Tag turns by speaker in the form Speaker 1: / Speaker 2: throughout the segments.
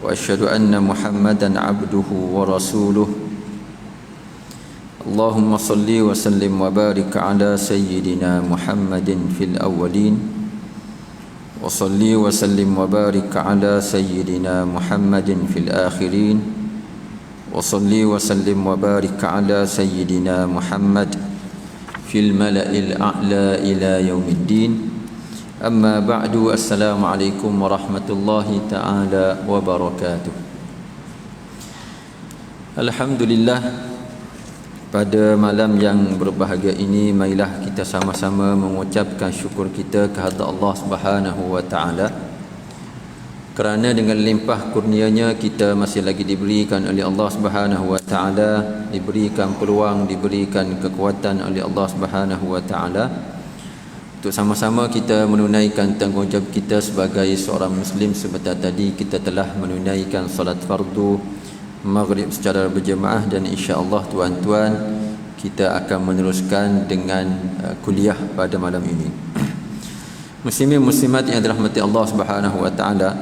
Speaker 1: وأشهد أن محمدا عبده ورسوله اللهم صل وسلم وبارك على سيدنا محمد في الأولين وصل وسلم وبارك على سيدنا محمد في الآخرين وصل وسلم وبارك على سيدنا محمد في الملأ الأعلى إلى يوم الدين. أما بعد، السلام عليكم ورحمة الله تعالى وبركاته. Alhamdulillah, pada malam yang berbahagia ini, marilah kita sama-sama mengucapkan syukur kita kehadrat Allah Subhanahu wa taala, kerana dengan limpah kurnianya kita masih lagi diberikan oleh Allah Subhanahu wa taala, diberikan peluang, diberikan kekuatan oleh Allah Subhanahu wa taala untuk sama-sama kita menunaikan tanggungjawab kita sebagai seorang muslim. Sebentar tadi kita telah menunaikan solat fardu maghrib secara berjemaah, dan insya-Allah tuan-tuan kita akan meneruskan dengan kuliah pada malam ini. Muslimin muslimat yang dirahmati Allah Subhanahu wa taala,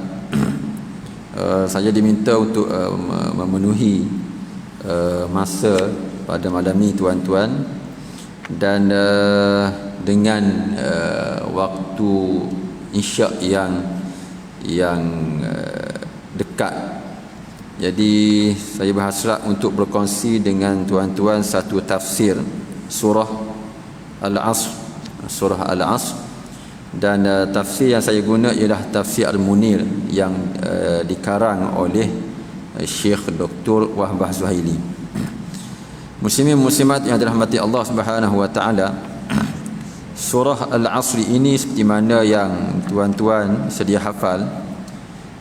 Speaker 1: saya diminta untuk memenuhi masa pada malam ini tuan-tuan, dan dengan waktu isyak yang dekat. Jadi saya berhasrat untuk berkongsi dengan tuan-tuan satu tafsir surah Al-Asr, dan tafsir yang saya guna ialah tafsir Al-Munir yang dikarang oleh Syekh Dr. Wahbah Zuhaili. Muslimin muslimat yang dirahmati Allah Subhanahu wa taala, surah Al-Asr ini seperti mana yang tuan-tuan sedia hafal,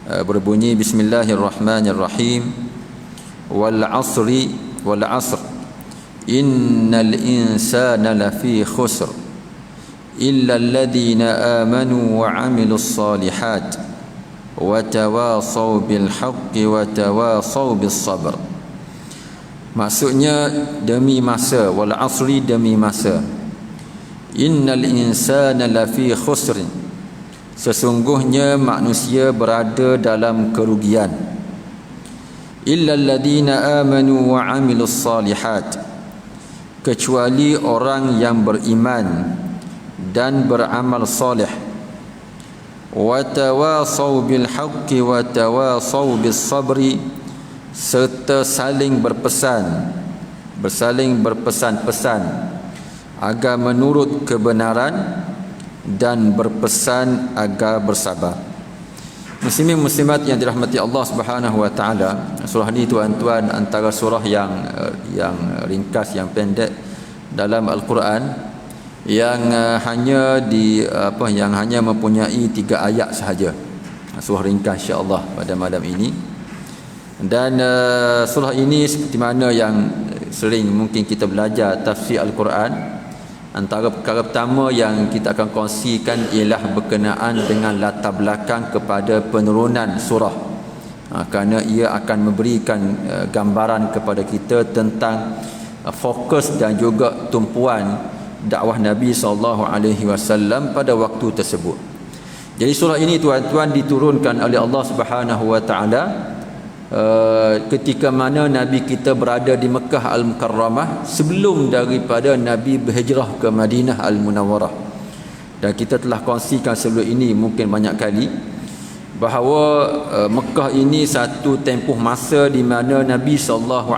Speaker 1: berbunyi bismillahirrahmanirrahim, wal asri wal asr innal insana lafi khusr illa alladhina amanu wa amilus salihat wa tawasaw bil haqqi wa tawasaw bis sabr. Maksudnya demi masa, wal asri demi masa, innal insana lafi khusr, sesungguhnya manusia berada dalam kerugian, illal ladina amanu wa amilus salihat, kecuali orang yang beriman dan beramal soleh, wa tawasaw bil haqqi wa tawasaw bis sabri, serta saling berpesan-pesan agar menurut kebenaran dan berpesan agar bersabar. Muslimin muslimat yang dirahmati Allah Subhanahu wa taala, surah ini tuan-tuan antara surah yang ringkas, yang pendek dalam Al-Quran, yang hanya mempunyai 3 ayat sahaja. Surah ringkas insya-Allah pada malam ini. Dan surah ini seperti mana yang sering mungkin kita belajar tafsir Al-Quran, antara perkara pertama yang kita akan kongsikan ialah berkenaan dengan latar belakang kepada penurunan surah, kerana ia akan memberikan gambaran kepada kita tentang fokus dan juga tumpuan dakwah Nabi SAW pada waktu tersebut. Jadi surah ini tuan-tuan diturunkan oleh Allah Subhanahu wa taala ketika mana Nabi kita berada di Mekah Al-Mukarramah, sebelum daripada Nabi berhijrah ke Madinah Al-Munawwarah. Dan kita telah kongsikan sebelum ini mungkin banyak kali bahawa Mekah ini satu tempoh masa di mana Nabi SAW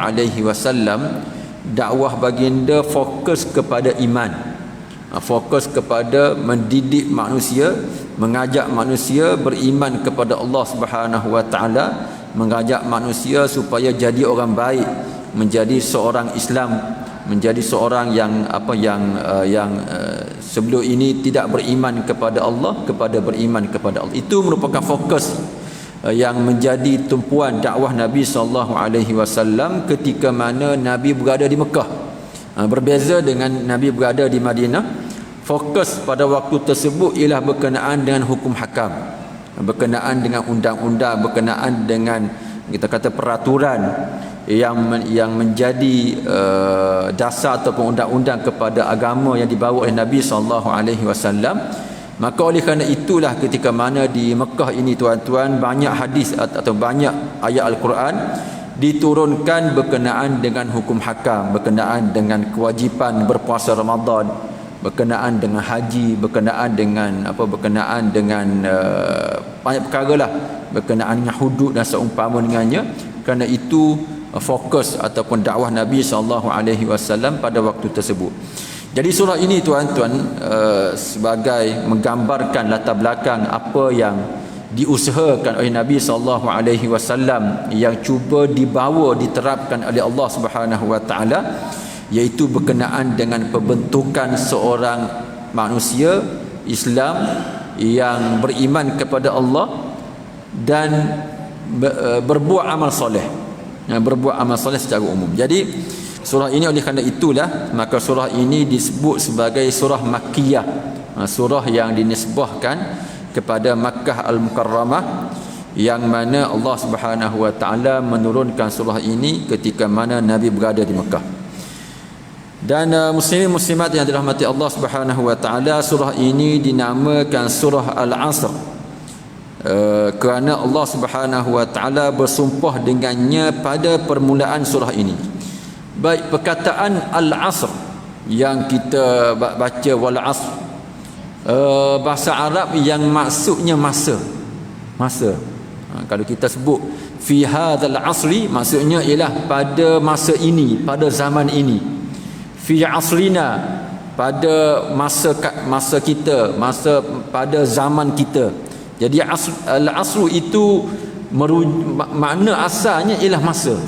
Speaker 1: dakwah baginda fokus kepada iman, fokus kepada mendidik manusia, mengajak manusia beriman kepada Allah Subhanahu wa taala, mengajak manusia supaya jadi orang baik, menjadi seorang Islam, menjadi seorang yang sebelum ini tidak beriman kepada Allah, kepada beriman kepada Allah. Itu merupakan fokus yang menjadi tumpuan dakwah Nabi SAW ketika mana Nabi berada di Mekah. Berbeza dengan Nabi berada di Madinah, fokus pada waktu tersebut ialah berkenaan dengan hukum hakam, berkenaan dengan undang-undang, berkenaan dengan kita kata peraturan yang menjadi dasar ataupun undang-undang kepada agama yang dibawa oleh Nabi SAW, Maka oleh kerana itulah ketika mana di Mekah ini tuan-tuan, banyak hadis atau banyak ayat Al-Quran diturunkan berkenaan dengan hukum hakam, berkenaan dengan kewajipan berpuasa Ramadan, berkenaan dengan haji, berkenaan dengan banyak perkara lah, berkenaan dengan hudud dan seumpama dengannya. Kerana itu fokus ataupun dakwah Nabi SAW pada waktu tersebut. Jadi surah ini tuan-tuan sebagai menggambarkan latar belakang apa yang diusahakan oleh Nabi SAW yang cuba dibawa, diterapkan oleh Allah Subhanahu Wa Taala, iaitu berkenaan dengan pembentukan seorang manusia Islam yang beriman kepada Allah dan berbuat amal soleh, berbuat amal soleh secara umum. Jadi surah ini oleh kerana itulah maka surah ini disebut sebagai surah Makkiyah, surah yang dinisbahkan kepada Makkah Al-Mukarramah, yang mana Allah Subhanahu Wa Taala menurunkan surah ini ketika mana Nabi berada di Mekah. Dan muslimin muslimat yang dirahmati Allah Subhanahu Wa Taala, surah ini dinamakan surah Al-Asr kerana Allah Subhanahu Wa Taala bersumpah dengannya pada permulaan surah ini. Baik perkataan Al-Asr yang kita baca wal asr, bahasa Arab yang maksudnya masa. Kalau kita sebut fi hadzal asri, maksudnya ialah pada masa ini, pada zaman ini. Fi asrina, pada masa kita, pada zaman kita. Jadi al-asru itu makna asalnya ialah masa.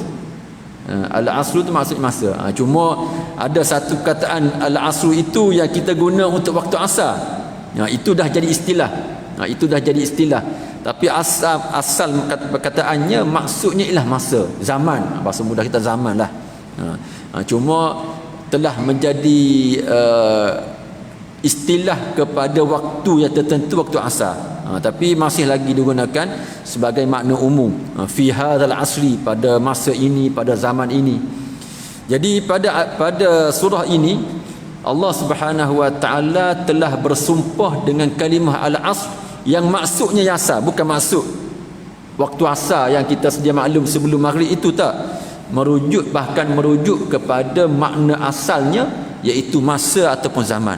Speaker 1: Al-asru itu maksud masa. Cuma ada satu kataan al-asru itu yang kita guna untuk waktu asar. Itu dah jadi istilah. Tapi asal perkataannya maksudnya ialah masa, zaman. Bahasa mudah kita zaman lah. Cuma telah menjadi istilah kepada waktu yang tertentu, waktu asar. Tapi masih lagi digunakan sebagai makna umum. Fi hadzal asri, pada masa ini, pada zaman ini. Jadi pada surah ini Allah Subhanahu Wa Taala telah bersumpah dengan kalimah al-asr yang maksudnya asar, bukan maksud waktu asar yang kita sedia maklum sebelum maghrib itu, tak. Bahkan merujuk kepada makna asalnya, iaitu masa ataupun zaman.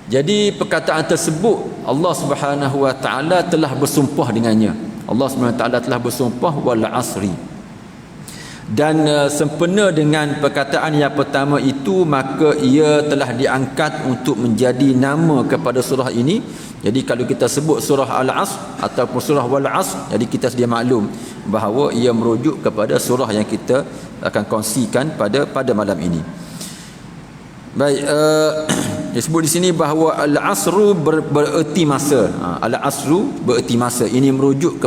Speaker 1: Jadi perkataan tersebut Allah Subhanahu Wa Taala telah bersumpah dengannya. Allah Subhanahu Wa Taala telah bersumpah wal asri. Dan sempena dengan perkataan yang pertama itu, maka ia telah diangkat untuk menjadi nama kepada surah ini. Jadi kalau kita sebut surah Al-Asr ataupun surah Wal Asr, jadi kita sedia maklum bahawa ia merujuk kepada surah yang kita akan kongsikan pada malam ini. Baik, disebut di sini bahawa al-asru bererti masa. Al-asru bererti masa. Ini merujuk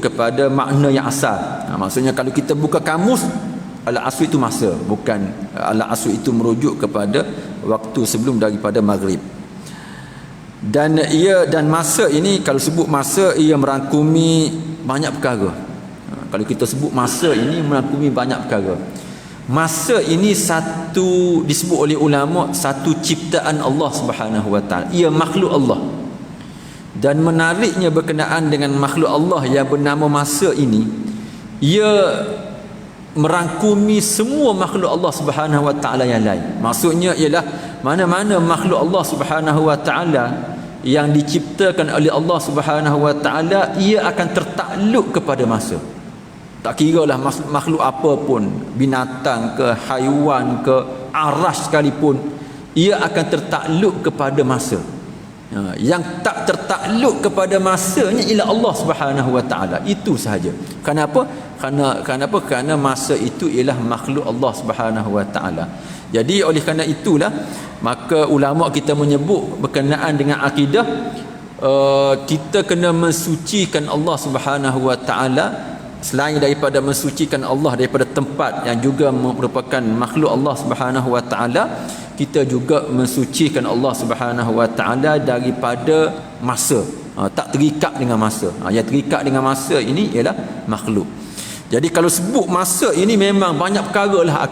Speaker 1: kepada makna yang asal. Maksudnya kalau kita buka kamus, al-asru itu masa, bukan al-asru itu merujuk kepada waktu sebelum daripada maghrib. Dan masa ini, kalau sebut masa, ia merangkumi banyak perkara. Kalau kita sebut masa ini merangkumi banyak perkara. Masa ini disebut oleh ulama satu ciptaan Allah Subhanahu Wa Taala. Ia makhluk Allah. Dan menariknya berkenaan dengan makhluk Allah yang bernama masa ini, ia merangkumi semua makhluk Allah Subhanahu Wa Taala yang lain. Maksudnya ialah mana-mana makhluk Allah Subhanahu Wa Taala yang diciptakan oleh Allah Subhanahu Wa Taala, ia akan tertakluk kepada masa. Tak kira lah makhluk apa pun, binatang ke, haiwan ke, aras sekalipun, ia akan tertakluk kepada masa. Yang tak tertakluk kepada masanya ialah Allah Subhanahu Wa Taala. Itu sahaja. Kenapa? Kerana masa itu ialah makhluk Allah Subhanahu Wa Taala. Jadi oleh kerana itulah maka ulama kita menyebut berkenaan dengan akidah, kita kena mensucikan Allah Subhanahu Wa Taala. Selain daripada mensucikan Allah daripada tempat yang juga merupakan makhluk Allah Subhanahu Wa Taala, kita juga mensucikan Allah Subhanahu Wa Taala daripada masa. Tak terikat dengan masa. Yang terikat dengan masa ini ialah makhluk. Jadi kalau sebut masa ini memang banyak perkara lah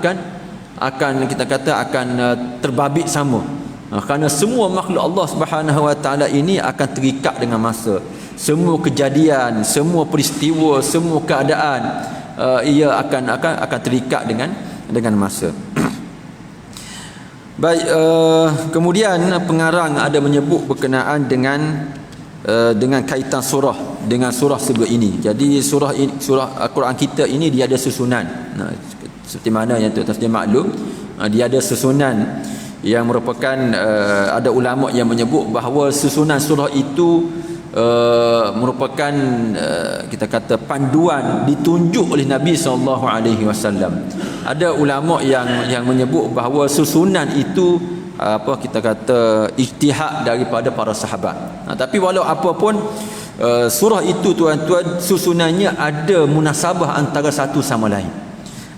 Speaker 1: akan kita kata akan terbabit sama. Kerana semua makhluk Allah Subhanahu Wa Taala ini akan terikat dengan masa. Semua kejadian, semua peristiwa, semua keadaan ia akan terikat dengan masa. Baik, kemudian pengarang ada menyebut berkenaan dengan kaitan surah dengan surah sebelum ini. Jadi surah Al-Quran kita ini dia ada susunan. Seperti mana yang tuan-tuan sedia maklum, dia ada susunan yang merupakan ada ulama yang menyebut bahawa susunan surah itu merupakan kita kata panduan ditunjuk oleh Nabi SAW. Ada ulama yang menyebut bahawa susunan itu kita kata ijtihad daripada para sahabat. Tapi walau apapun surah itu tuan-tuan susunannya ada munasabah antara satu sama lain.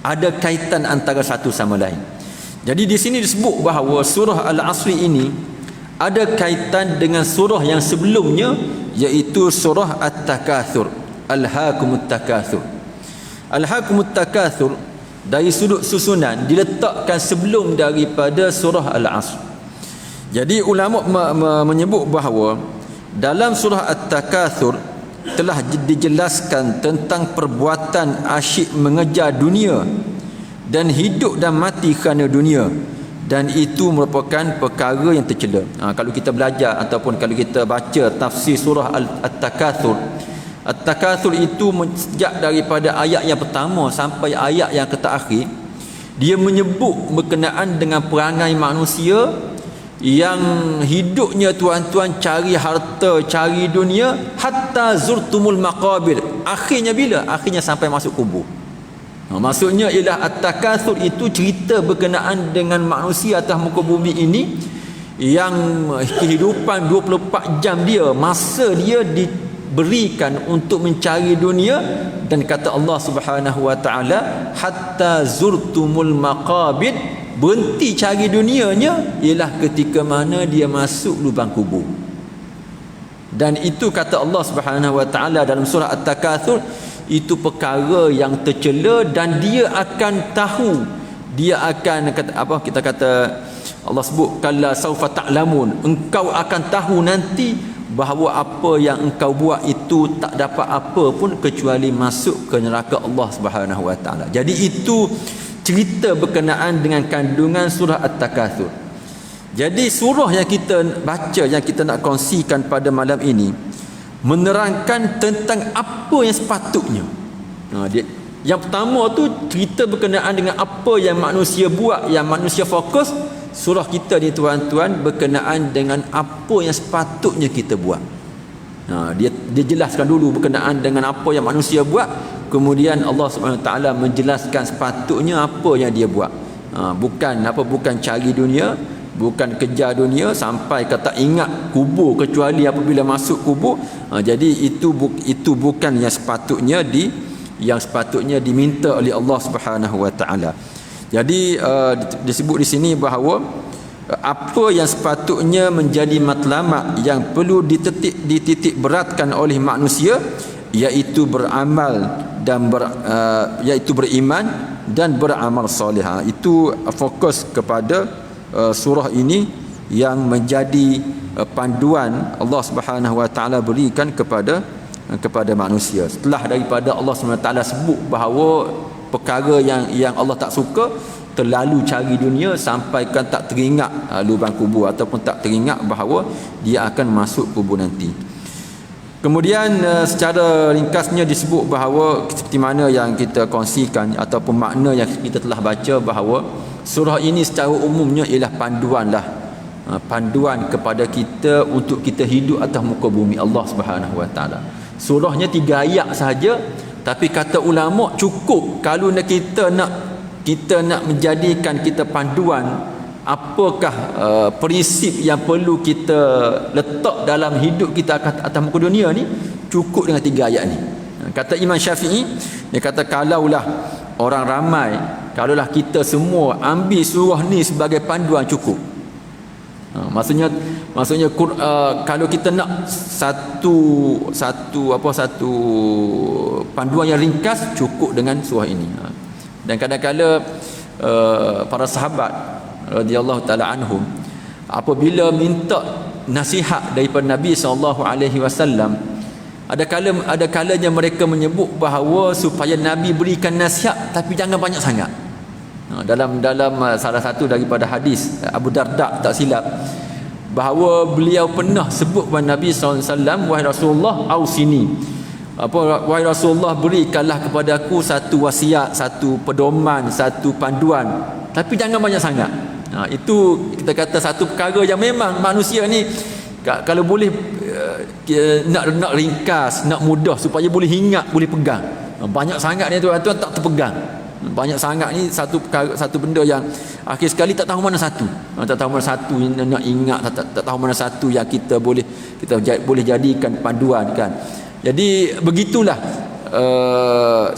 Speaker 1: Ada kaitan antara satu sama lain. Jadi di sini disebut bahawa surah Al-Asr ini ada kaitan dengan surah yang sebelumnya, iaitu surah At-Takatsur. Alhaakumut Takatsur. Alhaakumut Takatsur dari sudut susunan diletakkan sebelum daripada surah Al-Asr. Jadi ulama menyebut bahawa dalam surah At-Takatsur telah dijelaskan tentang perbuatan asyik mengejar dunia dan hidup dan mati kerana dunia, dan itu merupakan perkara yang tercela. Kalau kita belajar ataupun kalau kita baca tafsir surah At-Takatsur, At-Takatsur itu sejak daripada ayat yang pertama sampai ayat yang terakhir, dia menyebut berkenaan dengan perangai manusia yang hidupnya tuan-tuan cari harta, cari dunia, hatta zurtumul maqabir. Akhirnya bila? Akhirnya sampai masuk kubur. Maksudnya ialah At-Takatsur itu cerita berkenaan dengan manusia atas muka bumi ini yang kehidupan 24 jam dia, masa dia diberikan untuk mencari dunia, dan kata Allah Subhanahu Wa Taala hatta zurtumul maqabir, berhenti cari dunianya ialah ketika mana dia masuk lubang kubur. Dan itu kata Allah Subhanahu Wa Taala dalam surah At-Takatsur, itu perkara yang tercela, dan dia akan tahu, dia akan kita kata Allah sebut kalla saufa ta'lamun, engkau akan tahu nanti bahawa apa yang engkau buat itu tak dapat apa pun kecuali masuk ke neraka Allah Subhanahu Wa Taala. Jadi itu cerita berkenaan dengan kandungan surah At-Takatsur. Jadi surah yang kita baca, yang kita nak kongsikan pada malam ini, menerangkan tentang apa yang sepatutnya. Yang pertama tu cerita berkenaan dengan apa yang manusia buat, yang manusia fokus. Surah kita ni tuan-tuan berkenaan dengan apa yang sepatutnya kita buat. Dia jelaskan dulu berkenaan dengan apa yang manusia buat, kemudian Allah Subhanahu Wa Taala menjelaskan sepatutnya apa yang dia buat. Bukan cari dunia, bukan kejar dunia sampai kata ingat kubur kecuali apabila masuk kubur. Jadi itu bukan yang sepatutnya diminta oleh Allah Subhanahu Wa Taala. Jadi disebut di sini bahawa apa yang sepatutnya menjadi matlamat yang perlu dititik beratkan oleh manusia, iaitu beramal dan iaitu beriman dan beramal soleh. Itu fokus kepada surah ini yang menjadi panduan Allah Subhanahu Wa Taala berikan kepada manusia. Setelah daripada Allah Subhanahu Wa Taala sebut bahawa perkara yang Allah tak suka, terlalu cari dunia sampaikan tak teringat lubang kubur, ataupun tak teringat bahawa dia akan masuk kubur nanti. Kemudian secara ringkasnya disebut bahawa seperti mana yang kita kongsikan ataupun makna yang kita telah baca, bahawa surah ini secara umumnya ialah panduan kepada kita untuk kita hidup atas muka bumi Allah Subhanahu Wa Taala. Surahnya 3 ayat sahaja, tapi kata ulama cukup kalau kita nak menjadikan kita panduan apakah prinsip yang perlu kita letak dalam hidup kita atas muka dunia ni, cukup dengan 3 ayat ni. Kata Imam Syafi'i, dia kata kalaulah orang ramai, kalaulah kita semua ambil surah ni sebagai panduan, cukup. Maksudnya kalau kita nak satu panduan yang ringkas, cukup dengan surah ini. Dan kadang-kadang para sahabat radhiyallahu taala anhum apabila minta nasihat daripada Nabi SAW, ada kalanya mereka menyebut bahawa supaya Nabi berikan nasihat tapi jangan banyak sangat. Dalam salah satu daripada hadis Abu Darda tak silap, bahawa beliau pernah sebut kepada Nabi SAW, wahai Rasulullah, ausini, wahai Rasulullah, berikanlah kepada aku satu wasiat, satu pedoman, satu panduan, tapi jangan banyak sangat. Itu kita kata satu perkara yang memang manusia ni kalau boleh nak ringkas, nak mudah supaya boleh ingat, boleh pegang. Banyak sangat ni tuan-tuan tak terpegang. Banyak sangat ni satu benda yang akhir sekali tak tahu mana satu. Tak tahu mana satu nak ingat, tak tahu mana satu yang kita boleh jadikan panduan kan. Jadi begitulah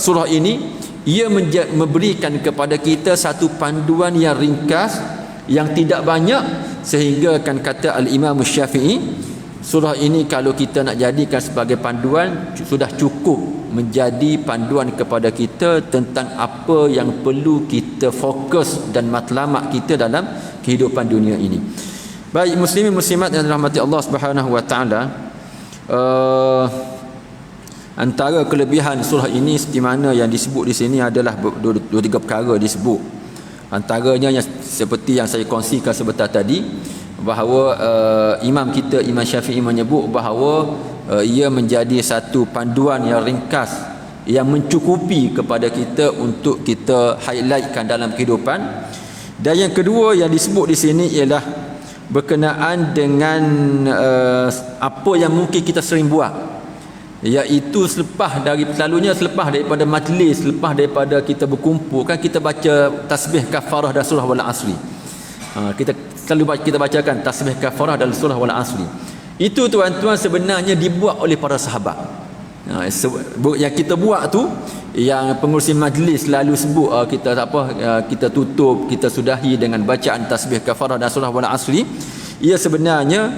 Speaker 1: surah ini, ia memberikan kepada kita satu panduan yang ringkas, yang tidak banyak, sehingga kan kata Al-Imam Syafi'i, surah ini kalau kita nak jadikan sebagai panduan sudah cukup menjadi panduan kepada kita tentang apa yang perlu kita fokus dan matlamat kita dalam kehidupan dunia ini. Baik muslimin muslimat yang dirahmati Allah Subhanahu wa taala, antara kelebihan surah ini seperti mana yang disebut di sini adalah dua tiga perkara disebut. Antaranya yang seperti yang saya kongsikan sebentar tadi, bahawa imam kita Imam Syafi'i menyebut bahawa ia menjadi satu panduan yang ringkas yang mencukupi kepada kita untuk kita highlightkan dalam kehidupan. Dan yang kedua yang disebut di sini ialah berkenaan dengan apa yang mungkin kita sering buat, iaitu selepas daripada majlis, selepas daripada kita berkumpul kan, kita baca tasbih kafarah dan surah wal asri. Kita selalu kita bacakan tasbih kafarah dan surah wal asri. Itu tuan-tuan sebenarnya dibuat oleh para sahabat. Yang kita buat tu, yang pengurusi majlis lalu sebut kita tutup, kita sudahi dengan bacaan tasbih kafarah dan surah wal asri, ia sebenarnya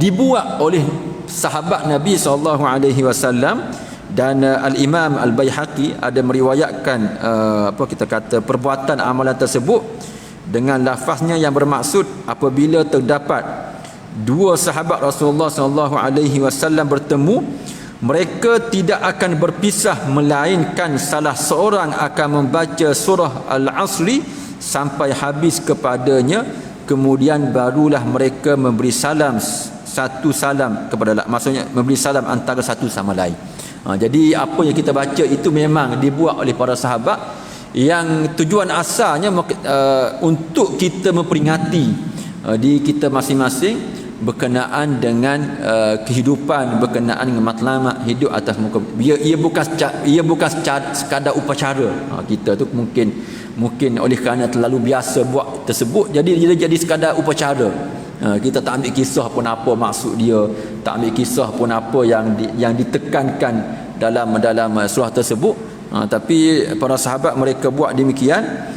Speaker 1: dibuat oleh sahabat Nabi SAW. Dan Al-Imam Al-Baihaqi ada meriwayatkan perbuatan amalan tersebut dengan lafaznya yang bermaksud apabila terdapat dua sahabat Rasulullah SAW bertemu, mereka tidak akan berpisah melainkan salah seorang akan membaca surah Al-Asri sampai habis kepadanya, kemudian barulah mereka memberi salam satu salam kepada, maksudnya memberi salam antara satu sama lain. Jadi apa yang kita baca itu memang dibuat oleh para sahabat, yang tujuan asalnya untuk kita memperingati di kita masing-masing berkenaan dengan kehidupan, berkenaan dengan matlamat hidup atas muka. Ia bukan sekadar upacara. Kita tu mungkin oleh kerana terlalu biasa buat tersebut, jadi dia jadi sekadar upacara. Kita tak ambil kisah pun apa maksud dia, tak ambil kisah pun apa yang ditekankan dalam surah tersebut. Tapi para sahabat mereka buat demikian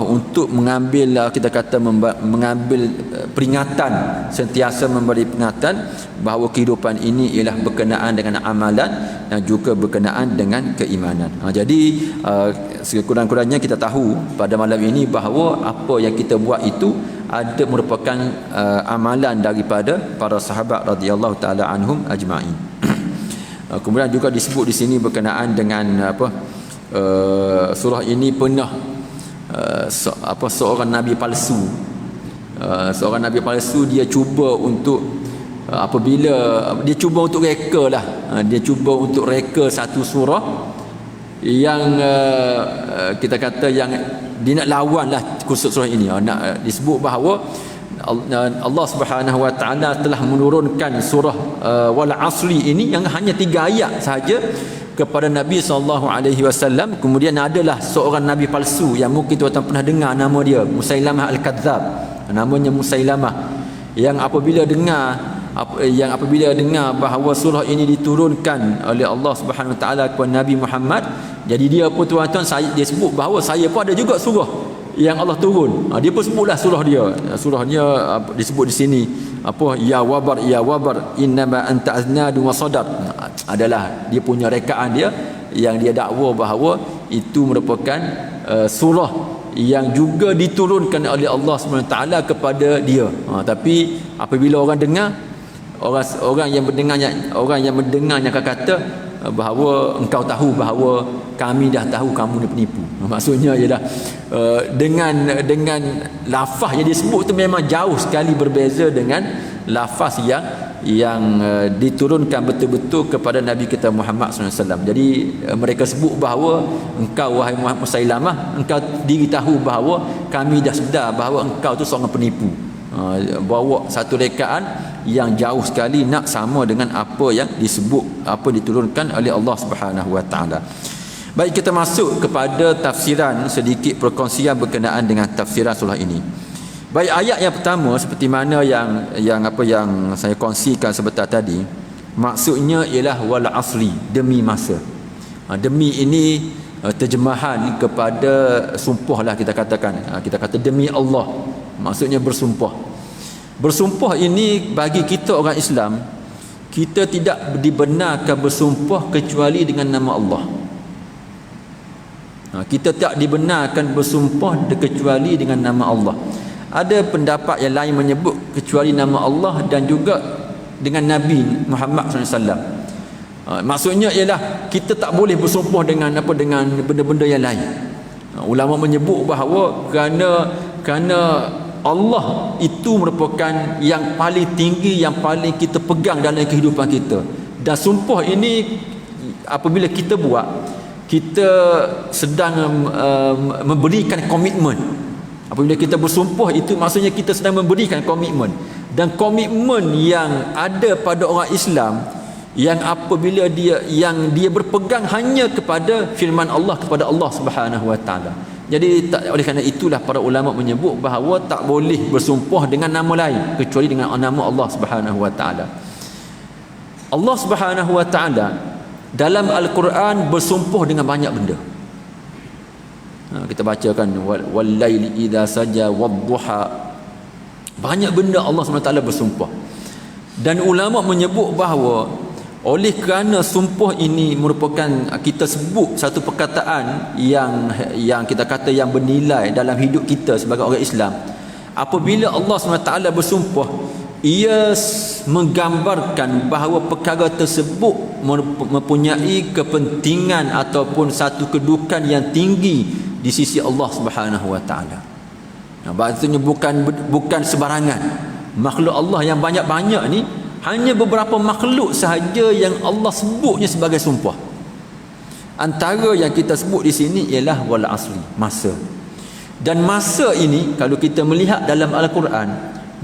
Speaker 1: untuk mengambil, kita kata mengambil peringatan, sentiasa memberi peringatan bahawa kehidupan ini ialah berkenaan dengan amalan dan juga berkenaan dengan keimanan. Jadi sekurang-kurangnya kita tahu pada malam ini bahawa apa yang kita buat itu ada merupakan amalan daripada para sahabat radhiyallahu taala anhum ajma'in. Kemudian juga disebut di sini berkenaan dengan surah ini pernah seorang nabi palsu. Seorang nabi palsu dia cuba untuk dia cuba untuk reka satu surah yang kita kata yang dia nak lawan lah khusus surah ini. Disebut bahawa Allah Subhanahu wa taala telah menurunkan surah wal asri ini yang hanya 3 ayat sahaja kepada Nabi SAW. Kemudian adalah seorang nabi palsu yang mungkin tuan-tuan pernah dengar nama dia, Musailamah Al-Kadzab. Namanya Musailamah, yang apabila dengar bahawa surah ini diturunkan oleh Allah Subhanahu wa taala kepada Nabi Muhammad, jadi dia pun tuan-tuan, dia sebut bahawa saya pun ada juga surah yang Allah turun. Dia pun sebutlah surah dia. Surahnya disebut di sini ya wabar innama anta aznadu wa sadar. Adalah dia punya rekaan dia yang dia dakwa bahawa itu merupakan surah yang juga diturunkan oleh Allah SWT kepada dia. Tapi apabila orang dengar, orang yang mendengarnya akan kata bahawa engkau tahu bahawa kami dah tahu kamu ni penipu. Maksudnya ialah dengan lafaz yang disebut tu memang jauh sekali berbeza dengan lafaz yang diturunkan betul-betul kepada Nabi kita Muhammad SAW. Jadi mereka sebut bahawa engkau wahai Muhammad Musailamah, engkau diri tahu bahawa kami dah sedar bahawa engkau tu seorang penipu. Bawa satu rekaan yang jauh sekali nak sama dengan apa yang disebut, apa diturunkan oleh Allah Subhanahu Wa Taala. Baik, kita masuk kepada tafsiran, sedikit perkongsian berkenaan dengan tafsiran surah ini. Baik, ayat yang pertama seperti mana yang saya kongsikan sebentar tadi, maksudnya ialah wal asri, demi masa. Demi ini terjemahan kepada sumpah lah, kita katakan. Kita kata demi Allah, maksudnya bersumpah. Bersumpah ini bagi kita orang Islam, kita tidak dibenarkan bersumpah kecuali dengan nama Allah. Kita tak dibenarkan bersumpah kecuali dengan nama Allah. Ada pendapat yang lain menyebut kecuali nama Allah dan juga dengan Nabi Muhammad SAW. Maksudnya ialah kita tak boleh bersumpah dengan benda-benda yang lain. Ulama menyebut bahawa kerana Allah itu merupakan yang paling tinggi, yang paling kita pegang dalam kehidupan kita. Dan sumpah ini apabila kita buat, kita sedang memberikan komitmen. Apabila kita bersumpah itu maksudnya kita sedang memberikan komitmen. Dan komitmen yang ada pada orang Islam yang apabila dia berpegang hanya kepada firman Allah, kepada Allah Subhanahu Wa Taala. Jadi oleh kerana itulah para ulama menyebut bahawa tak boleh bersumpah dengan nama lain kecuali dengan nama Allah Subhanahu Wa Taala. Allah Subhanahu Wa Taala dalam Al-Quran bersumpah dengan banyak benda. Kita bacakan wal laili idza saja wadduha. Banyak benda Allah SWT bersumpah. Dan ulama menyebut bahawa oleh kerana sumpah ini merupakan, kita sebut satu perkataan yang kita kata yang bernilai dalam hidup kita sebagai orang Islam. Apabila Allah SWT bersumpah, ia menggambarkan bahawa perkara tersebut mempunyai kepentingan ataupun satu kedudukan yang tinggi di sisi Allah Subhanahu Wa Taala. Maksudnya bukan sebarangan. Makhluk Allah yang banyak-banyak ni, hanya beberapa makhluk sahaja yang Allah sebutnya sebagai sumpah. Antara yang kita sebut di sini ialah wal asri, masa. Dan masa ini kalau kita melihat dalam Al-Quran,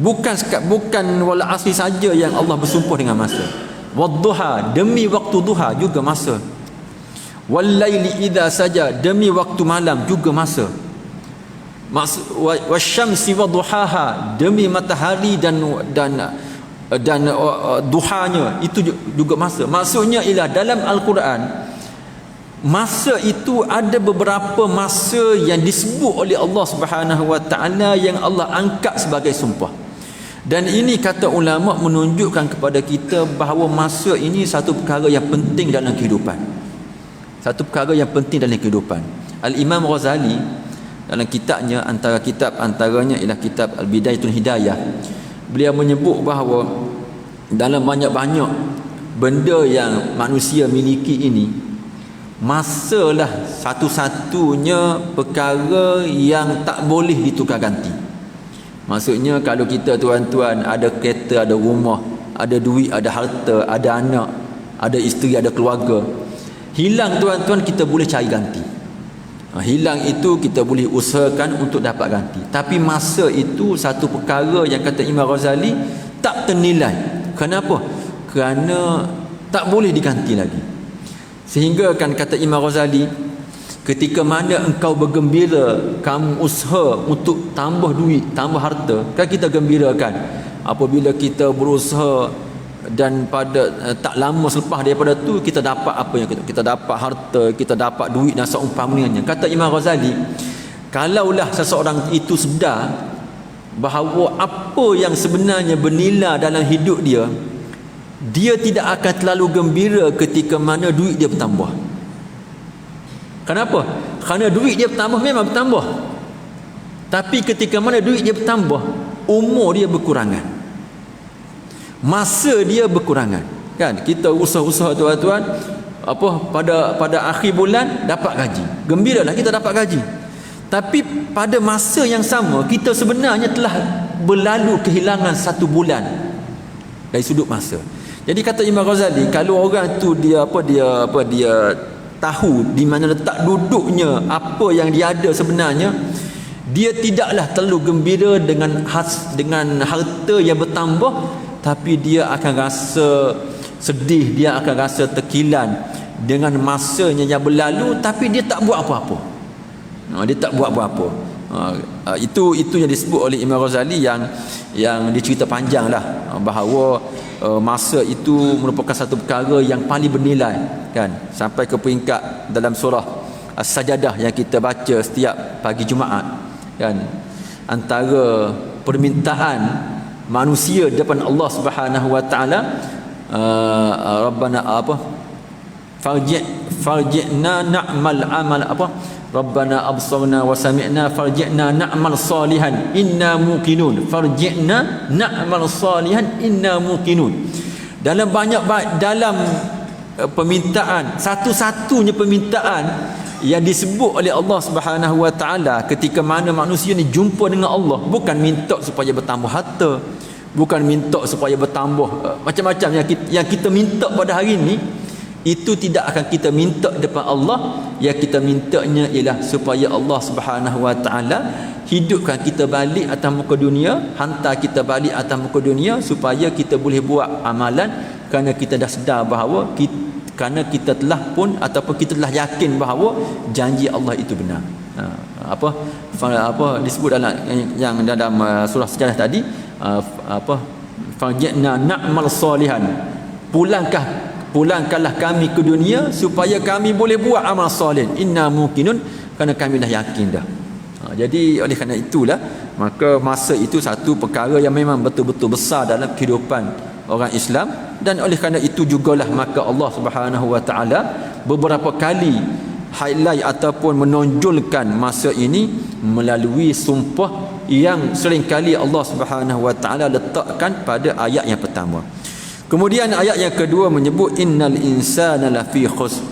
Speaker 1: bukan wal asri saja yang Allah bersumpah dengan masa. Wadduha, demi waktu duha juga masa. Wal laili idza saja, demi waktu malam juga masa. Wasyamsi wadduhaha, demi matahari dan duhanya itu juga masa. Maksudnya ialah dalam Al-Quran, masa itu ada beberapa masa yang disebut oleh Allah Subhanahu Wa Taala yang Allah angkat sebagai sumpah. Dan ini kata ulama menunjukkan kepada kita bahawa masa ini satu perkara yang penting dalam kehidupan. Satu perkara yang penting dalam kehidupan. Al-Imam Ghazali dalam kitabnya, antaranya ialah kitab Al-Bidayatul Hidayah, beliau menyebut bahawa dalam banyak-banyak benda yang manusia miliki ini, masalah satu-satunya perkara yang tak boleh ditukar ganti. Maksudnya kalau kita tuan-tuan ada kereta, ada rumah, ada duit, ada harta, ada anak, ada isteri, ada keluarga, hilang tuan-tuan, kita boleh cari ganti. Hilang itu kita boleh usahakan untuk dapat ganti. Tapi masa itu satu perkara yang kata Imam Ghazali tak ternilai. Kenapa? Kerana tak boleh diganti lagi. Sehingga kan kata Imam Ghazali, ketika mana engkau bergembira, kamu usaha untuk tambah duit, tambah harta, kan kita gembirakan. Apabila kita berusaha dan pada tak lama selepas daripada tu kita dapat apa yang kita dapat, harta, kita dapat duit dan seumpamanya. Kata Imam Ghazali, kalaulah seseorang itu sedar bahawa apa yang sebenarnya bernilai dalam hidup dia, dia tidak akan terlalu gembira ketika mana duit dia bertambah. Kenapa? Kerana duit dia bertambah, memang bertambah. Tapi ketika mana duit dia bertambah, umur dia berkurangan, masa dia berkurangan. Kan kita usaha-usaha tuan-tuan, pada akhir bulan dapat gaji, gembiralah kita dapat gaji. Tapi pada masa yang sama kita sebenarnya telah berlalu kehilangan 1 bulan dari sudut masa. Jadi kata Imam Ghazali, kalau orang tu dia tahu di mana letak duduknya apa yang dia ada sebenarnya, dia tidaklah terlalu gembira dengan harta yang bertambah, tapi dia akan rasa sedih, dia akan rasa terkilan dengan masanya yang berlalu, tapi dia tak buat apa-apa. Dia tak buat apa-apa. Itu yang disebut oleh Imam Ghazali yang dicerita panjang lah, bahawa masa itu merupakan satu perkara yang paling bernilai, kan, sampai ke peringkat dalam surah As-Sajadah yang kita baca setiap pagi Jumaat, kan, antara permintaan manusia depan Allah Subhanahu wa taala, Rabbana farji'na na'mal amal Rabbana absarna wa sami'na farji'na na'mal salihan inna muqinun. Farji'na na'mal salihan inna muqinun. Dalam permintaan, satu-satunya permintaan yang disebut oleh Allah Subhanahu wa taala ketika mana manusia ni jumpa dengan Allah, bukan minta supaya bertambah harta, bukan minta supaya bertambah macam-macam yang kita minta pada hari ni. Itu tidak akan kita minta depan Allah. Yang kita mintanya ialah supaya Allah Subhanahu wa taala hidupkan kita balik atas muka dunia, hantar kita balik atas muka dunia supaya kita boleh buat amalan, kerana kita dah sedar bahawa kerana kita telah pun ataupun kita telah yakin bahawa janji Allah itu benar. Apa disebut dalam surah sejarah tadi, farji'na na'mal salihan, pulangkanlah kami ke dunia supaya kami boleh buat amal soleh, inna muqinun, kerana kami dah yakin dah. Jadi oleh kerana itulah, maka masa itu satu perkara yang memang betul-betul besar dalam kehidupan orang Islam. Dan oleh kerana itu jugalah maka Allah Subhanahu wa taala beberapa kali highlight ataupun menonjolkan masa ini melalui sumpah yang seringkali Allah Subhanahu wa taala letakkan pada ayat yang pertama. Kemudian ayat yang kedua menyebut innal insana lafi khusr,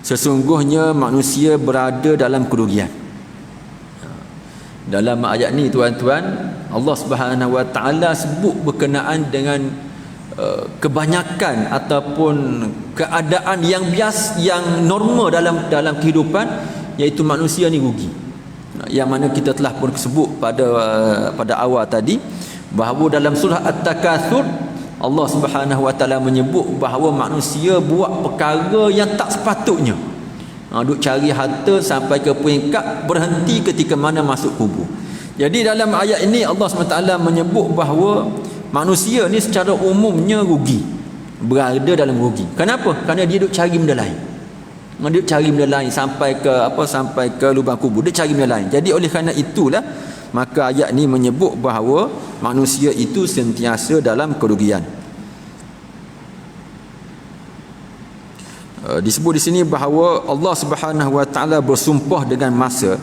Speaker 1: sesungguhnya manusia berada dalam kerugian. Dalam ayat ni tuan-tuan, Allah Subhanahu wa taala sebut berkenaan dengan kebanyakan ataupun keadaan yang biasa, yang normal dalam kehidupan, iaitu manusia ni rugi. Yang mana kita telah pun sebut pada awal tadi bahawa dalam surah At-Takatsur Allah Subhanahu wa taala menyebut bahawa manusia buat perkara yang tak sepatutnya. Duk cari harta sampai ke peringkat berhenti ketika mana masuk kubur. Jadi dalam ayat ini Allah SWT menyebut bahawa manusia ni secara umumnya rugi, berada dalam rugi. Kenapa? Kerana dia duk cari benda lain. Dia duk cari benda lain sampai ke lubang kubur, dia cari benda lain. Jadi oleh kerana itulah maka ayat ni menyebut bahawa manusia itu sentiasa dalam kerugian. Disebut di sini bahawa Allah Subhanahu wa taala bersumpah dengan masa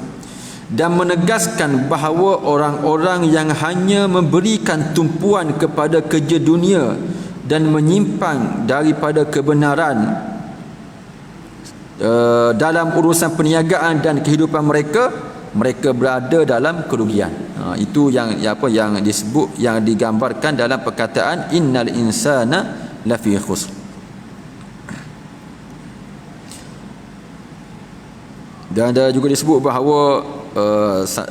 Speaker 1: dan menegaskan bahawa orang-orang yang hanya memberikan tumpuan kepada kerja dunia dan menyimpang daripada kebenaran dalam urusan perniagaan dan kehidupan mereka berada dalam kerugian. Itu yang disebut, yang digambarkan dalam perkataan innal insana lafi khusr. Dan ada juga disebut bahawa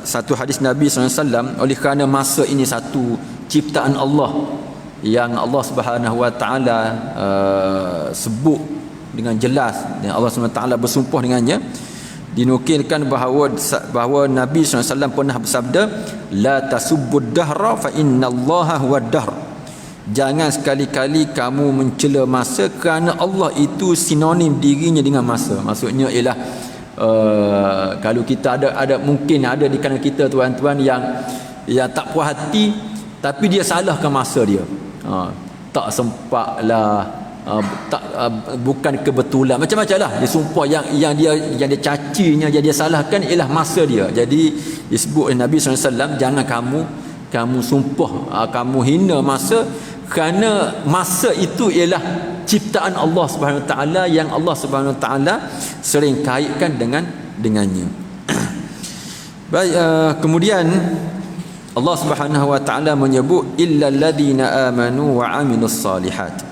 Speaker 1: satu hadis Nabi SAW, oleh kerana masa ini satu ciptaan Allah yang Allah Subhanahu wa taala sebut dengan jelas, dan Allah Subhanahu wa taala bersumpah dengannya, dinukilkan bahawa Nabi SAW pernah bersabda, la tasubbud dahra fa innallaha huwad dahr. Jangan sekali-kali kamu mencela masa, kerana Allah itu sinonim dirinya dengan masa. Maksudnya ialah kalau kita ada mungkin ada di kalangan kita tuan-tuan yang tak puas hati, tapi dia salahkan masa dia. Tak sempat lah, bukan kebetulan, macam-macam lah dia sumpah yang dia cacinya, yang dia salahkan ialah masa dia. Jadi disebut oleh Nabi SAW, jangan kamu sumpah, kamu hina masa, kerana masa itu ialah ciptaan Allah Subhanahu Wa Taala yang Allah Subhanahu Wa Taala sering kaitkan dengannya. Baik, kemudian Allah Subhanahu Wa Taala menyebut illal ladzina amanu wa amilus solihat.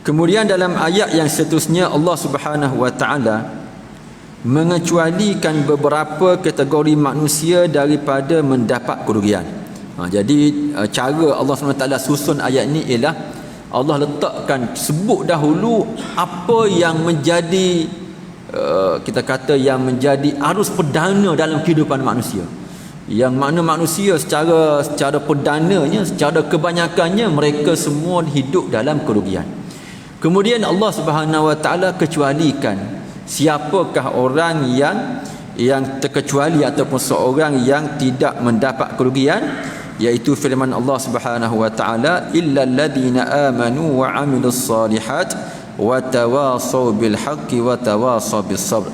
Speaker 1: Kemudian dalam ayat yang seterusnya Allah Subhanahu Wa Taala mengecualikan beberapa kategori manusia daripada mendapat kerugian. Jadi cara Allah SWT susun ayat ni ialah Allah letakkan, sebut dahulu apa yang menjadi kita kata yang menjadi arus perdana dalam kehidupan manusia, yang mana manusia secara perdananya, secara kebanyakannya mereka semua hidup dalam kerugian. Kemudian Allah Subhanahu Wa Taala kecualikan siapakah orang yang terkecuali ataupun seorang yang tidak mendapat kerugian, iaitu firman Allah Subhanahu Wa Taala illal ladzina amanu wa amilus solihat wa tawasaw bil haqqi wa tawasaw bis sabr.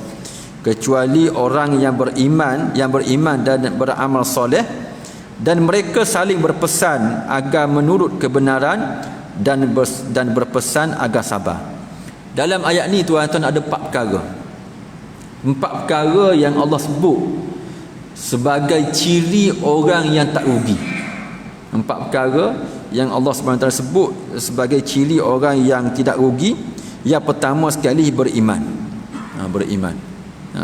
Speaker 1: Kecuali orang yang beriman dan beramal soleh dan mereka saling berpesan agar menurut kebenaran dan berpesan agar sabar. Dalam ayat ni tuan-tuan ada 4 perkara. 4 perkara yang Allah sebut sebagai ciri orang yang tak rugi. 4 perkara yang Allah SWT sebut sebagai ciri orang yang tidak rugi. Yang pertama sekali beriman.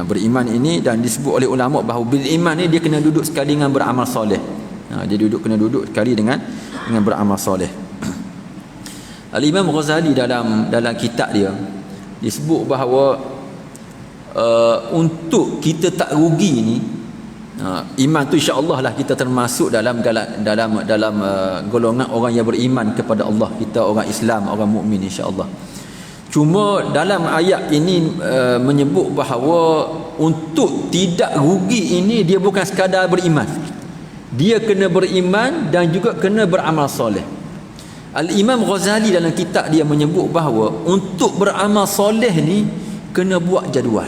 Speaker 1: Beriman ini, dan disebut oleh ulama bahawa bil iman ni dia kena duduk sekali dengan beramal soleh. Dia kena duduk sekali dengan beramal soleh. Al-Imam Ghazali dalam kitab dia disebut bahawa untuk kita tak rugi ni, iman tu insya-Allah lah kita termasuk dalam golongan orang yang beriman kepada Allah. Kita orang Islam, orang mukmin insya-Allah. Cuma dalam ayat ini menyebut bahawa untuk tidak rugi ini dia bukan sekadar beriman. Dia kena beriman dan juga kena beramal soleh. Al-Imam Ghazali dalam kitab dia menyebut bahawa untuk beramal soleh ni kena buat jadual.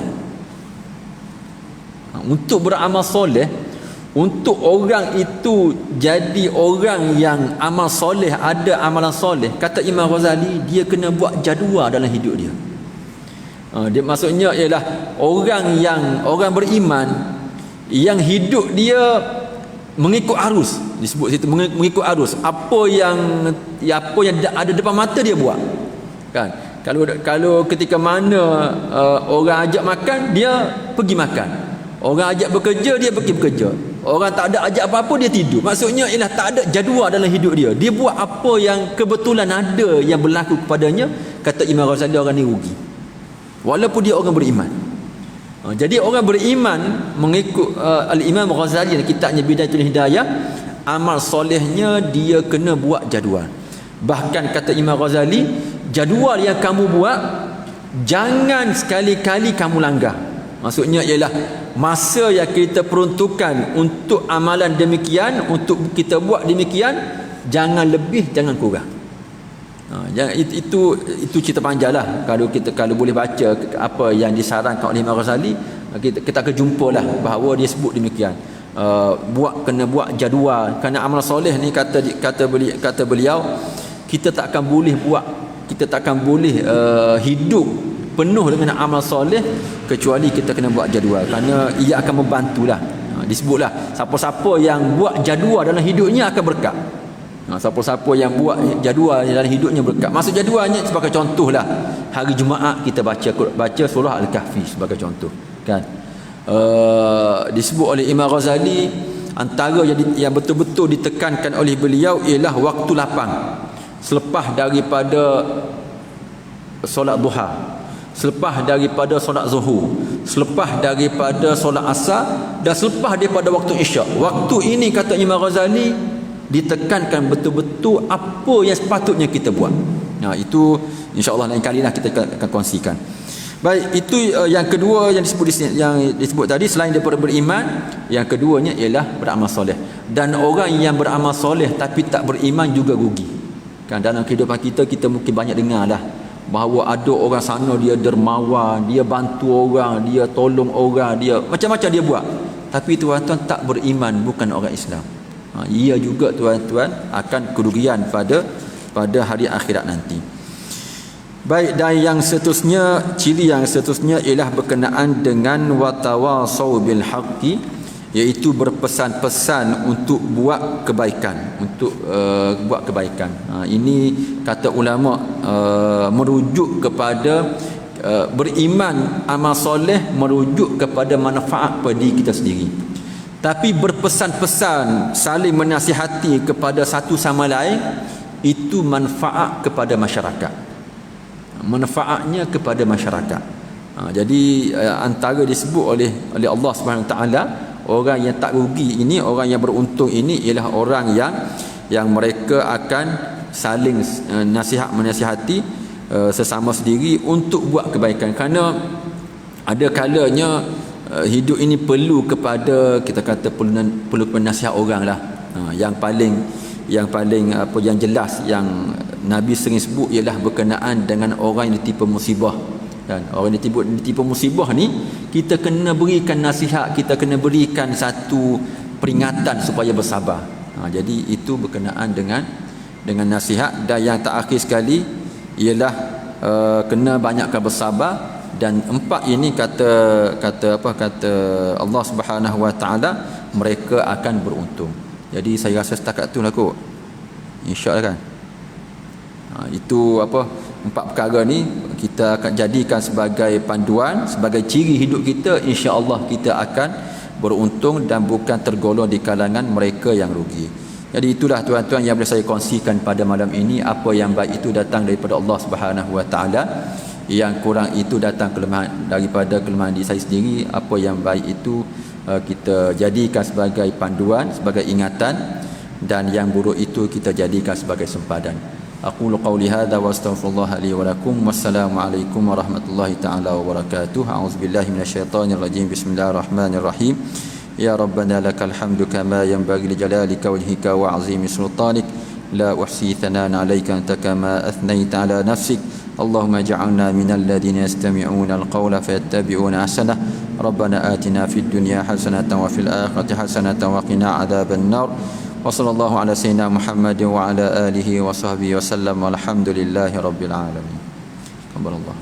Speaker 1: Untuk beramal soleh, untuk orang itu jadi orang yang amal soleh, ada amalan soleh, kata Imam Ghazali, dia kena buat jadual dalam hidup dia. Dia maksudnya ialah orang beriman yang hidup dia mengikut arus. Disebut situ mengikut arus. Apa yang ada depan mata dia buat. Kan? Kalau ketika mana orang ajak makan, dia pergi makan. Orang ajak bekerja, dia pergi bekerja. Orang tak ada ajak apa-apa, dia tidur. Maksudnya ialah tak ada jadual dalam hidup dia. Dia buat apa yang kebetulan ada yang berlaku kepadanya. Kata Imam Ghazali, orang ni rugi. Walaupun dia orang beriman. Jadi orang beriman mengikut Al-Imam Ghazali dalam kitabnya Bidayatul Hidayah, amal solehnya dia kena buat jadual. Bahkan kata Imam Ghazali, jadual yang kamu buat jangan sekali-kali kamu langgar. Maksudnya ialah masa yang kita peruntukkan untuk amalan demikian, untuk kita buat demikian, jangan lebih, jangan kurang. Itu cerita panjang lah. Kalau boleh baca apa yang disarankan oleh Imam Ghazali, kita akan jumpa lah bahawa dia sebut demikian. Kena buat jadual. Kerana amal soleh ni kata beliau, kita tak akan boleh hidup penuh dengan amal soleh kecuali kita kena buat jadual, kerana ia akan membantulah. Disebutlah siapa-siapa yang buat jadual dalam hidupnya akan berkat. Siapa-siapa yang buat jadual dalam hidupnya berkat. Maksud jadualnya sebagai contohlah, hari Jumaat kita baca surah Al-Kahfi sebagai contoh, kan. Disebut oleh Imam Ghazali, antara yang betul-betul ditekankan oleh beliau ialah waktu lapang selepas daripada solat duha, selepas daripada solat zuhur, selepas daripada solat asar, dan selepas daripada waktu isyak. Waktu ini kata Imam Ghazali ditekankan betul-betul apa yang sepatutnya kita buat. Itu insya-Allah lain kali lah kita akan kongsikan. Baik, itu yang kedua yang disebut tadi. Selain daripada beriman, yang keduanya ialah beramal soleh. Dan orang yang beramal soleh tapi tak beriman juga rugi. Kan dalam kehidupan kita, kita mungkin banyak dengar dah bahawa ada orang sana dia dermawan, dia bantu orang, dia tolong orang, dia macam-macam dia buat. Tapi tuan-tuan tak beriman, bukan orang Islam. Ia juga tuan-tuan akan kerugian pada hari akhirat nanti. Baik, dan yang seterusnya, ciri yang seterusnya ialah berkenaan dengan watawasau bil haqqi, iaitu berpesan-pesan untuk buat kebaikan, buat kebaikan. Ini kata ulama merujuk kepada beriman, amal soleh merujuk kepada manfaat pada diri kita sendiri. Tapi berpesan-pesan, saling menasihati kepada satu sama lain, itu manfaat kepada masyarakat. Manfaatnya kepada masyarakat. Jadi antara disebut oleh Allah Subhanahu Wa Taala, orang yang tak rugi ini, orang yang beruntung ini ialah orang yang mereka akan saling menasihati sesama sendiri untuk buat kebaikan. Kerana ada kalanya hidup ini perlu kepada, kita kata perlu penasihat orang lah. Yang paling apa yang jelas yang Nabi sering sebut ialah berkenaan dengan orang yang ditipu musibah. Dan orang yang ditipu musibah ni, kita kena berikan nasihat, kita kena berikan satu peringatan supaya bersabar. Jadi itu berkenaan dengan nasihat. Dan yang terakhir sekali ialah kena banyakkan bersabar. Dan empat ini kata Allah Subhanahu Wa Taala, mereka akan beruntung. Jadi saya rasa setakat tu lah kot, insya-Allah kan. Itu empat perkara ni kita akan jadikan sebagai panduan, sebagai ciri hidup kita. Insya-Allah kita akan beruntung dan bukan tergolong di kalangan mereka yang rugi. Jadi itulah tuan-tuan yang boleh saya kongsikan pada malam ini. Apa yang baik itu datang daripada Allah Subhanahu Wa Taala, yang kurang itu datang daripada kelemahan diri saya sendiri. Apa yang baik itu kita jadikan sebagai panduan, sebagai ingatan, dan yang buruk itu kita jadikan sebagai sempadan. Aqulu qawli hadza wa astaghfirullah li wa lakum. Wassalamu alaikum warahmatullahi taala wabarakatuh. A'udzubillahi minasyaitonir rajim. Bismillahirrahmanirrahim. Ya Rabbana lakal hamdu kama yanbaghi li jalalika wajhika wa 'azimi sultanik. La uhsi thanan 'alaika anta kama athnaita 'ala nafsik. Allahumma ij'alna minal ladzina yastami'una al-qawla fayattabi'una ahsanah. Rabbana atina fid dunya hasanatan wa fil akhirati hasanatan wa qina 'adzaban nar. Wa sallallahu ala sayyidina Muhammad wa ala alihi wa sahbihi wa sallam. Walhamdulillahi rabbil alamin. Alhamdulillah.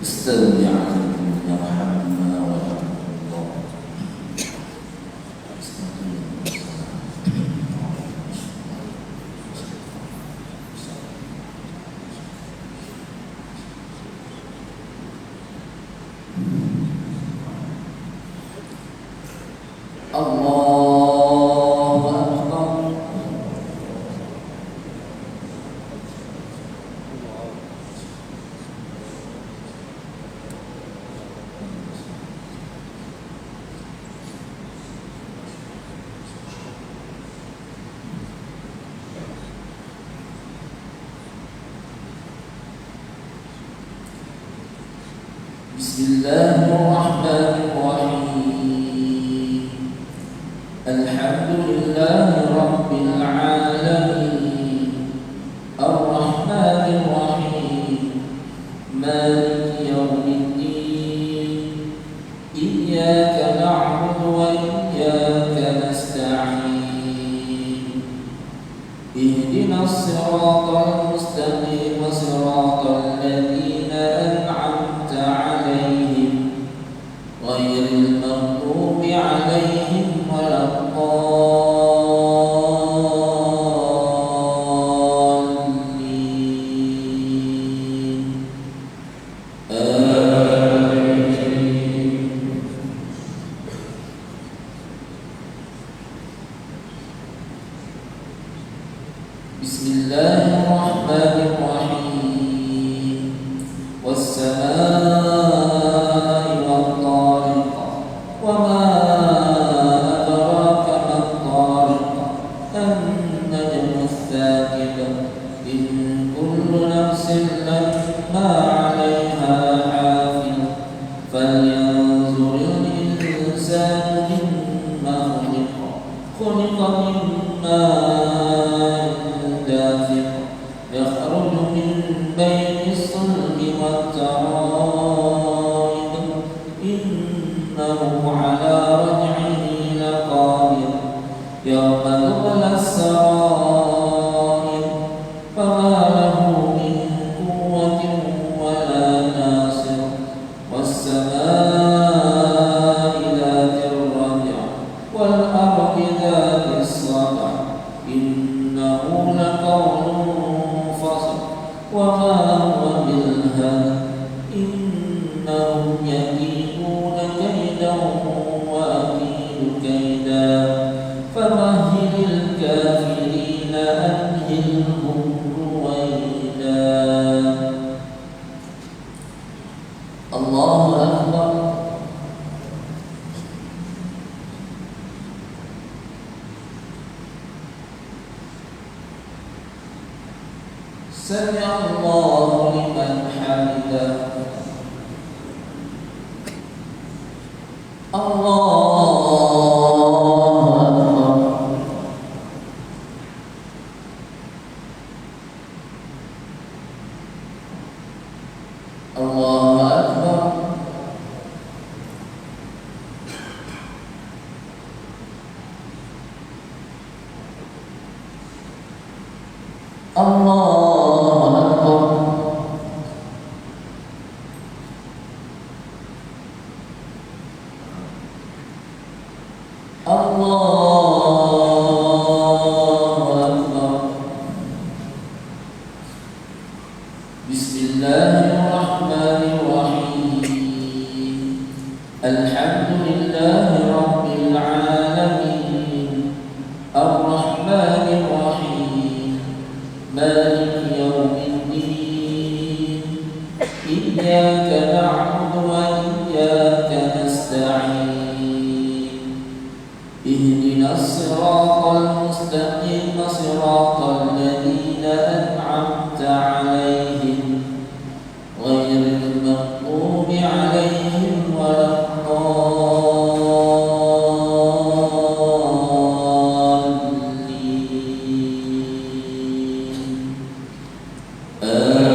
Speaker 2: استوي عليكم يرحمنا ويرحمكم الله. Allahu Akbar. Bismillahirrahmanirrahim. Alhamdulillahi rabbil alamin. Ar-Rahmanir Rahim. Maliki yawmiddin. Iyyaka na'budu wa iyyaka nasta'in. Ihdinas siratal mustaqim, siratal ladzina an'amta 'alaihim ghairil maghdubi 'alaihim waladdallin. Amin. Bismillahirrahmanirrahim. Was-samaa'i wat-tariq. Wa ma adraka mat-tariq. An-najmu ats-tsaqib. In kullu nafsin lamma 'alayha hafiz. Falyanzuril insanu mimma khuliqa. Khuliqa min ma'in dafiq. Yakhruju min bayni as-sulbi wat-tara'ib. Innahu 'ala raj'ihi laqadir. Yawma tubla as-sara'ir. Fama lahu min quwwatin wala nasir. Was-samaa'i dhatir raj'. Wal-ardi dhatis sad'i. Innahu laqawlun fasl. Wa ma huwa bil-hazl. Innahum yakiduna kaydan wa akidu kaydan. Famahhilil kafirina amhilhum ruwaida. Allahu Akbar. Sami'allahu liman hamidah. Allahu Akbar. Allahu Akbar. Allahu Akbar. Allahu Akbar. Bismillahirrahmanirrahim. Alhamdulillahi rabbil alamin. Ar-Rahmanir Rahim. Maliki yawmiddin. Iyyaka na'budu wa iyyaka nasta'in. Ihdinas siratal mustaqim, siratal ladzina an'amta 'alaihim ghairil maghdubi 'alaihim waladdallin. Amin.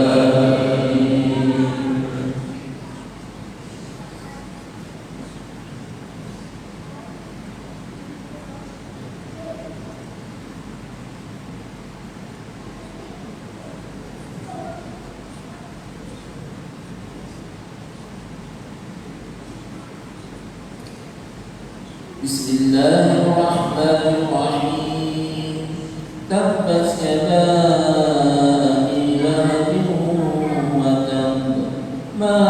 Speaker 2: Bismillahirrahmanirrahim. Tabbat yada abi lahabin wa tabb. Ma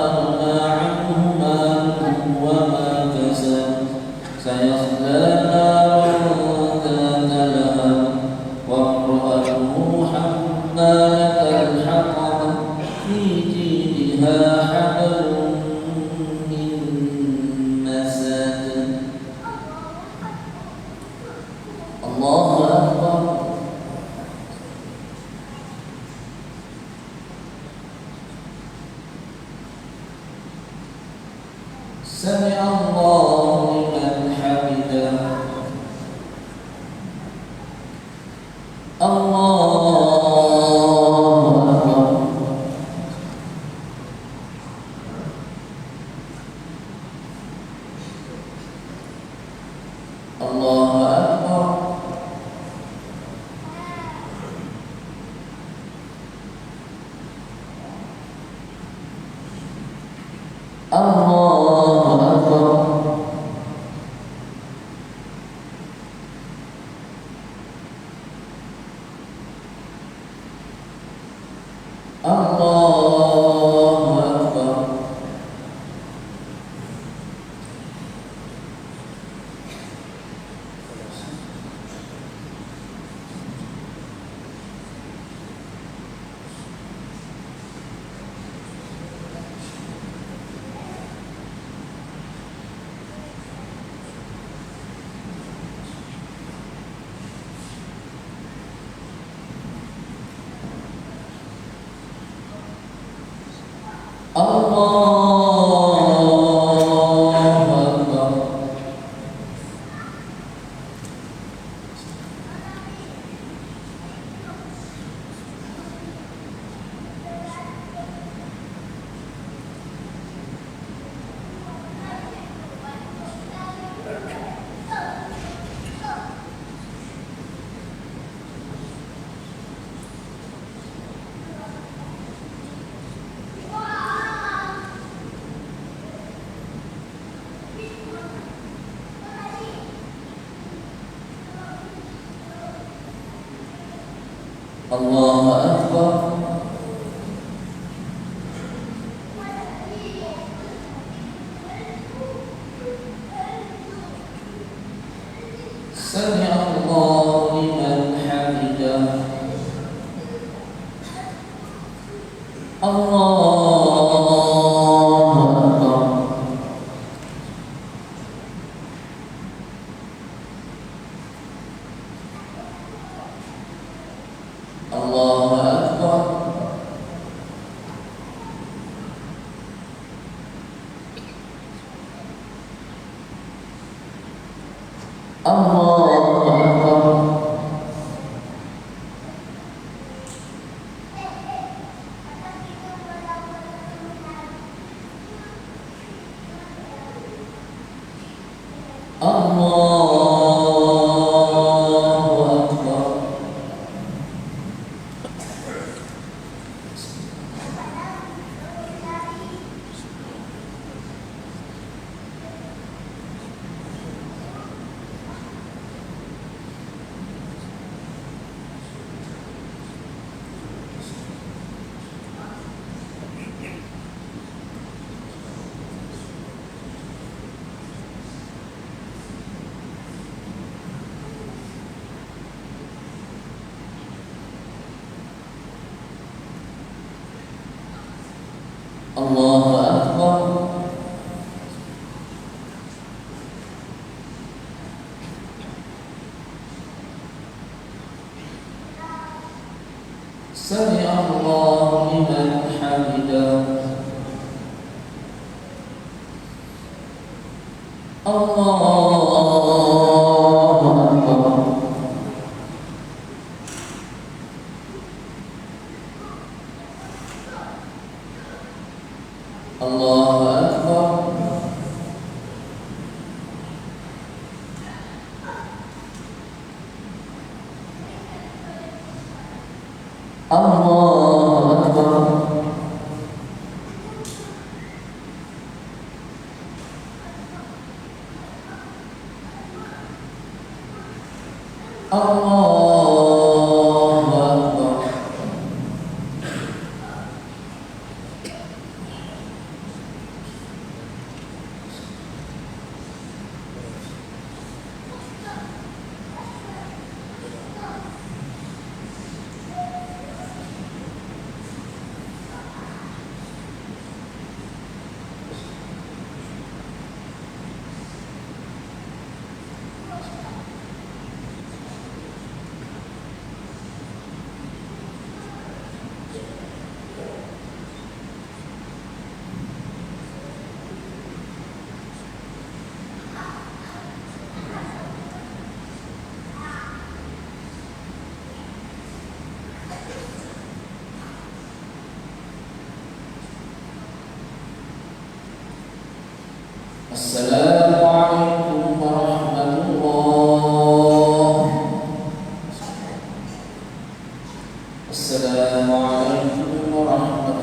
Speaker 2: aghna anhu maluhu wa ma kasab. Sayasla naran dhata lahab. Wa imra'atuhu hammalatal hatab. Fi jidha hablum min masad. Allahu Akbar. Sami'a Allahu liman hamidah. Allahu Akbar. Allahu Akbar. Allahu Akbar. Allahu Akbar. Allahu Akbar. Allahu Akbar. Sami'a Allahu liman hamidah. Allahu Akbar. Allahu Akbar. Allahu Akbar. Allahu Akbar. Allahu Akbar. Sami'a Allahu liman hamidah. Allahu Akbar. Allahu Akbar. Allahu Akbar. Assalamualaikum warahmatullahi. Assalamualaikum warahmatullahi.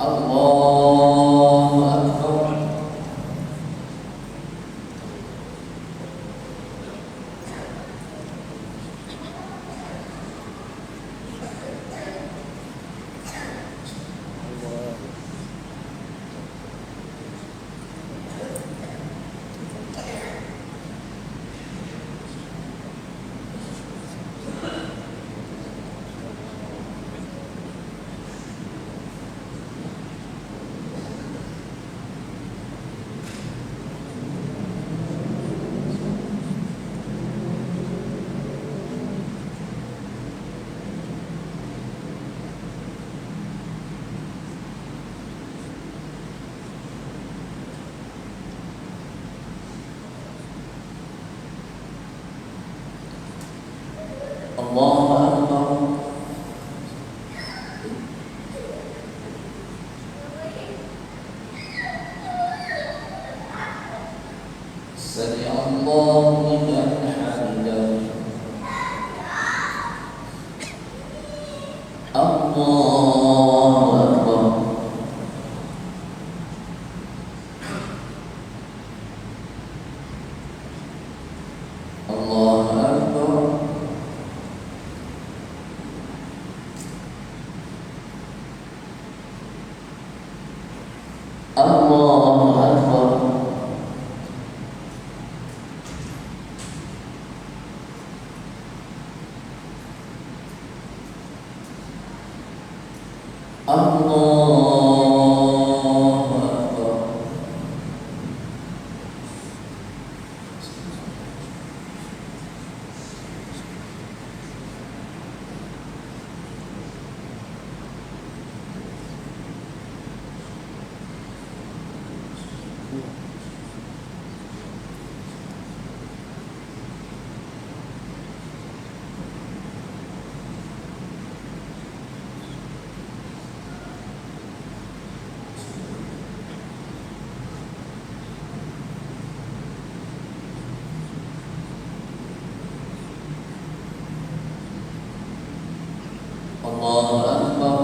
Speaker 2: Allahu Akbar. Allahu Akbar. Sami Allahu liman hamidah. Allahu Akbar. Allahu Akbar. Allahu Akbar. Allahu Akbar. Allahu Akbar.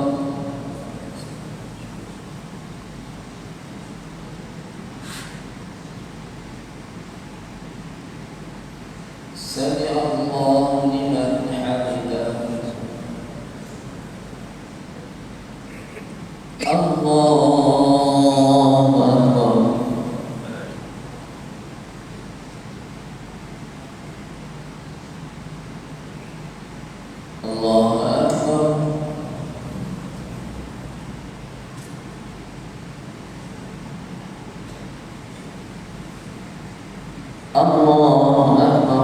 Speaker 2: Sami Allahu liman hamidah. Allahu Akbar. Allahu Akbar. Allahu Akbar.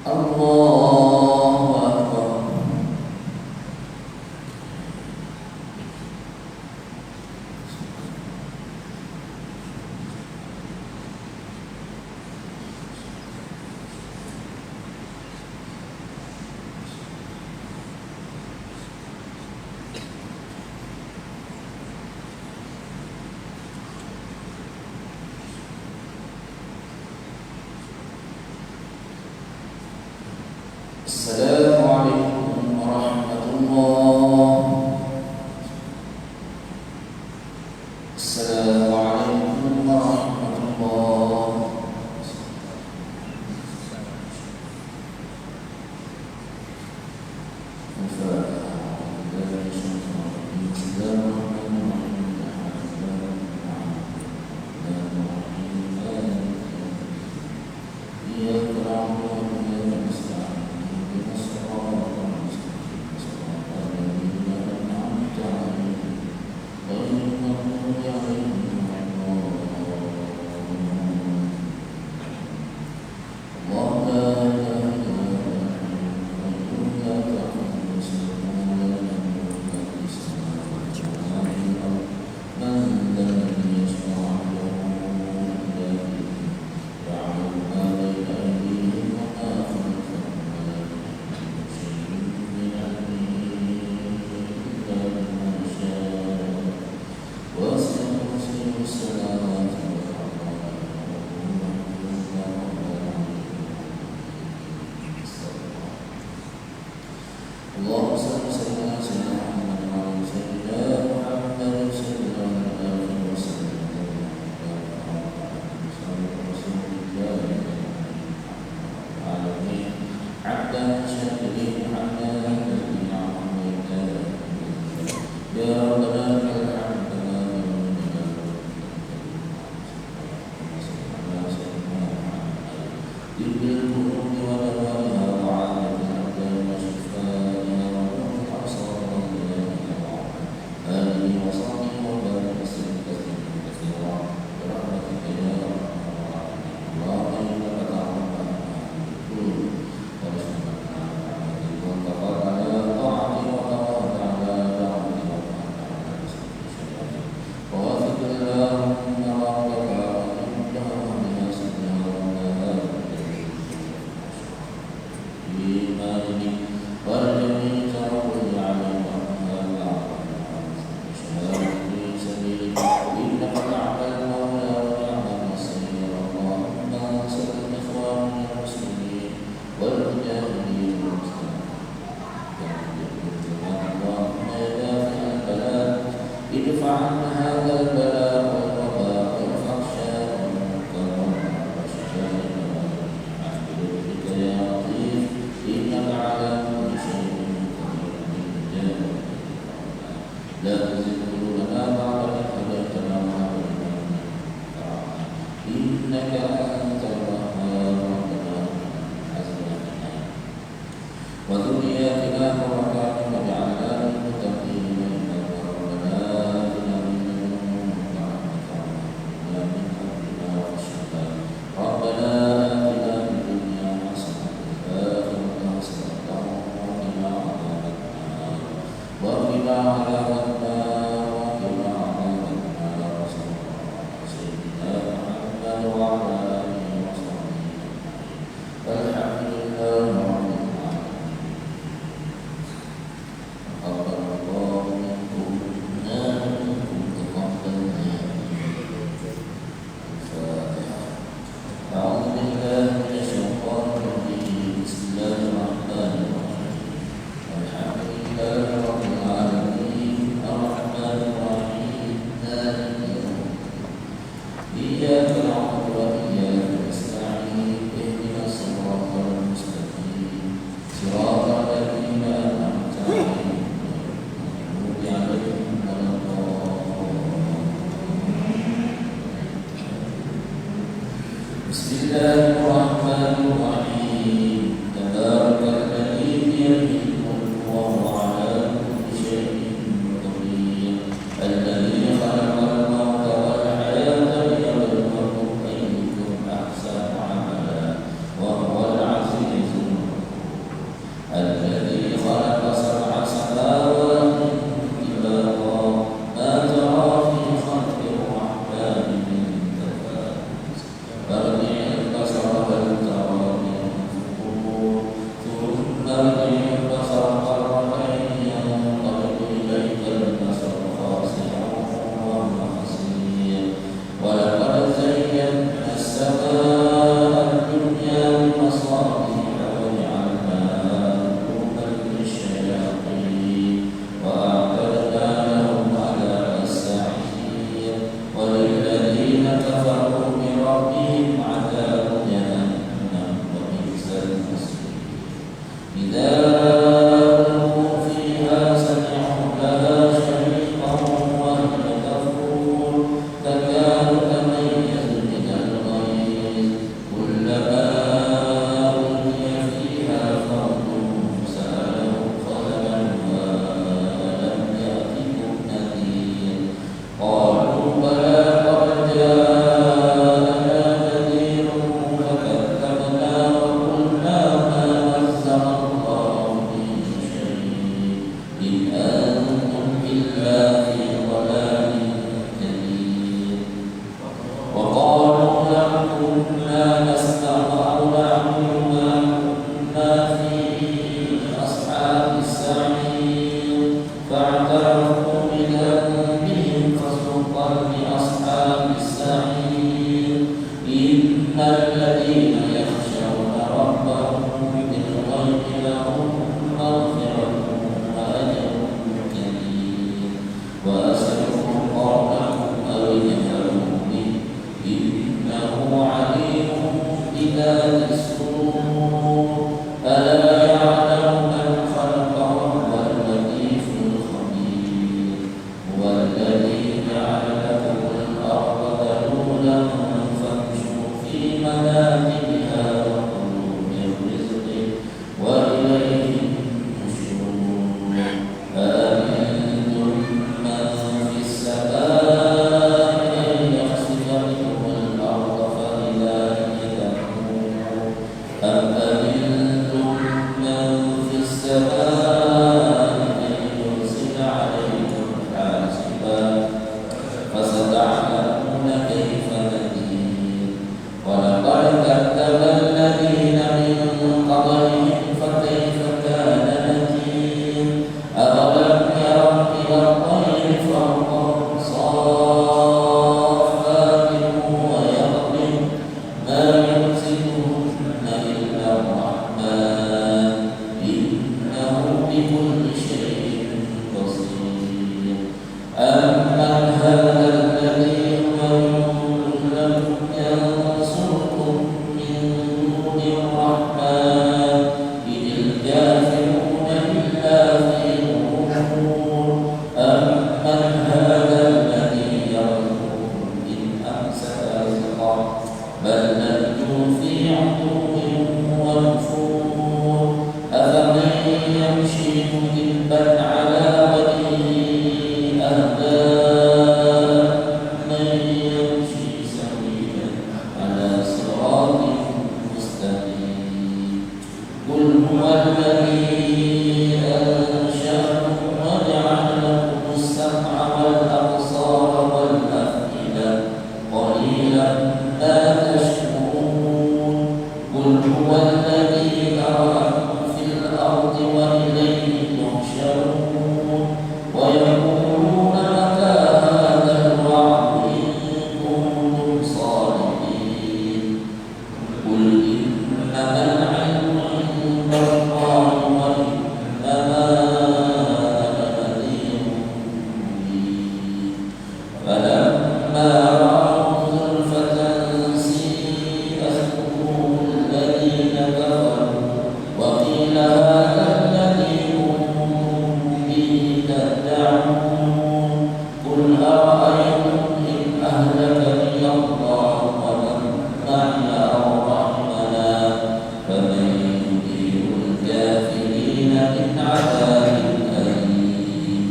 Speaker 2: Allahu Akbar. Assalamualaikum warahmatullahi. بل على وجهه أهدى من يمشي سويا على صراط مستقيم قل هو الذي أنشأكم وجعل لكم السمع والأبصار والأفئدة قليلا ما تشكرون قل هو الذي ذرأكم في الأرض وإليه تحشرون ويقولون متى هذا الوعد إن كنتم صادقين قل إنما العلم عند الله وإنما أنا نذير مبين فلما رأوا زلفة سيئت وجوه الذين كفروا وقيل هذا الذي كنتم به تدعون قل أرأيتم إن أهلكني الله ومن معي أو رحمنا فمن يجير الكافرين من عذاب أليم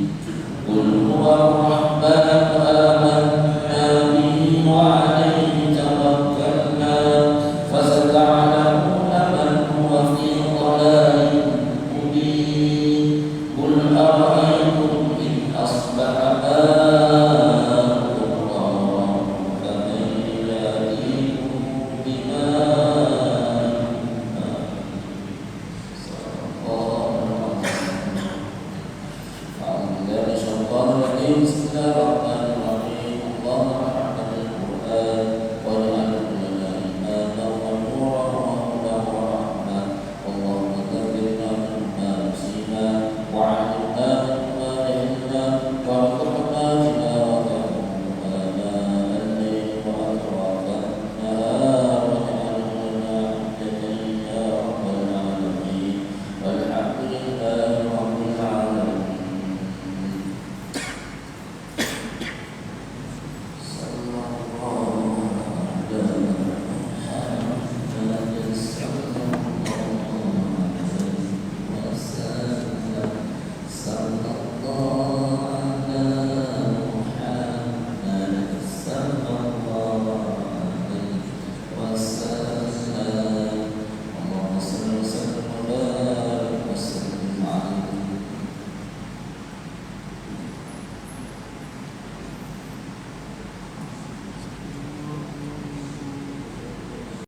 Speaker 2: قل هو الرحمن آمنا به وعليه توكلنا فستعلمون من هو في ضلال مبين قل أرأيتم إن أصبح ماؤكم غورا فمن يأتيكم بماء صدق الله العظيم. بسم الله الرحمن الرحيم اللهم ارحمنا بالقرآن واجعله لنا إماما ونورا وهدى ورحمة اللهم ذكرنا مما نسينا وعلمنا مما جهلنا وارزقنا تلاوته آناء الليل وأطراف النهار واجعله لنا حجة يا رب العالمين والحمد لله رب العالمين. صلى الله